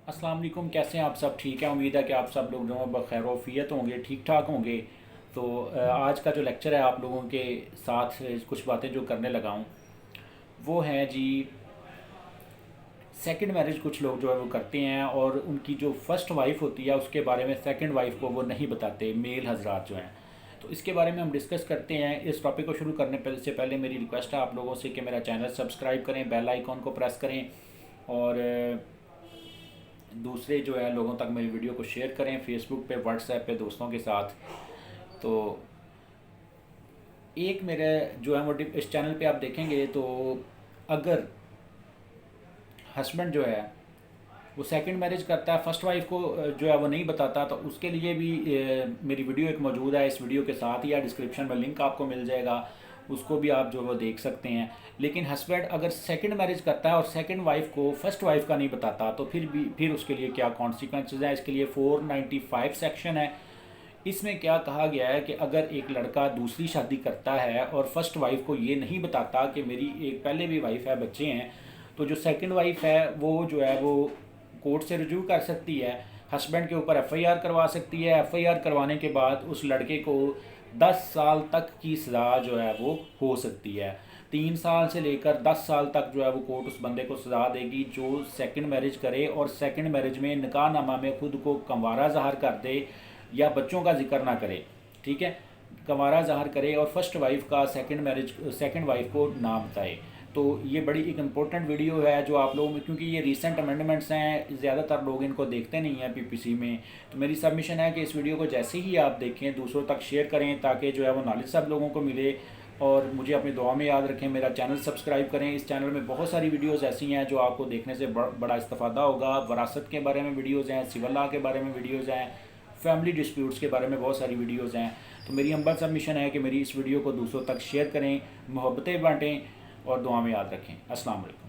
अस्सलाम वालेकुम। कैसे हैं आप सब? ठीक है, उम्मीद है कि आप सब लोग जो हैं बखैर वफ़ियत होंगे, ठीक ठाक होंगे। तो आज का जो लेक्चर है आप लोगों के साथ कुछ बातें जो करने लगा हूँ वो हैं जी, सेकंड मैरिज कुछ लोग जो है वो करते हैं और उनकी जो फर्स्ट वाइफ होती है उसके बारे में सेकंड वाइफ को वो नहीं बताते, मेल हजरात जो हैं। तो इसके बारे में हम डिस्कस करते हैं। इस टॉपिक को शुरू करने से पहले मेरी रिक्वेस्ट है आप लोगों से कि मेरा चैनल सब्सक्राइब करें, बेल आइकॉन को प्रेस करें और दूसरे जो है लोगों तक मेरी वीडियो को शेयर करें, फेसबुक पे, व्हाट्सएप पे दोस्तों के साथ। तो एक मेरे जो है वो इस चैनल पे आप देखेंगे तो अगर हस्बैंड जो है वो सेकंड मैरिज करता है, फर्स्ट वाइफ को जो है वो नहीं बताता, तो उसके लिए भी मेरी वीडियो एक मौजूद है। इस वीडियो के साथ या डिस्क्रिप्शन में लिंक आपको मिल जाएगा, उसको भी आप जो वो देख सकते हैं। लेकिन हस्बैंड अगर सेकंड मैरिज करता है और सेकंड वाइफ को फर्स्ट वाइफ का नहीं बताता तो फिर उसके लिए क्या कॉन्सिक्वेंसेज हैं। इसके लिए 495 सेक्शन है। इसमें क्या कहा गया है कि अगर एक लड़का दूसरी शादी करता है और फर्स्ट वाइफ को ये नहीं बताता कि मेरी एक पहले भी वाइफ है, बच्चे हैं, तो जो सेकंड वाइफ है वो जो है वो कोर्ट से रिज्यू कर सकती है, हस्बैंड के ऊपर एफआईआर करवा सकती है। एफआईआर करवाने के बाद उस लड़के को 10 साल तक की सज़ा जो है वो हो सकती है। 3 साल से लेकर 10 साल तक जो है वो कोर्ट उस बंदे को सज़ा देगी जो सेकंड मैरिज करे और सेकंड मैरिज में निकाहनामा में खुद को कंवारा ज़ाहिर कर दे या बच्चों का जिक्र ना करे। ठीक है, कंवारा ज़ाहिर करे और फर्स्ट वाइफ का सेकंड वाइफ को ना बताए। तो ये बड़ी एक इम्पोर्टेंट वीडियो है जो आप लोगों में, क्योंकि ये रीसेंट अमेंडमेंट्स हैं, ज़्यादातर लोग इनको देखते नहीं हैं पीपीसी में। तो मेरी सबमिशन है कि इस वीडियो को जैसे ही आप देखें दूसरों तक शेयर करें ताकि जो है वो नॉलेज सब लोगों को मिले। और मुझे अपनी दुआ में याद रखें, मेरा चैनल सब्सक्राइब करें। इस चैनल में बहुत सारी वीडियोज़ ऐसी हैं जो आपको देखने से बड़ा इस्तेफादा होगा। वरासत के बारे में वीडियोज़ हैं, सिविल लॉ के बारे में वीडियोज़ हैं, फैमिली डिस्प्यूट्स के बारे में बहुत सारी वीडियोज़ हैं। तो मेरी हम्बल सबमिशन है कि मेरी इस वीडियो को दूसरों तक शेयर करें, मोहब्बतें बांटें और दुआ में याद रखें। अस्सलाम वालेकुम।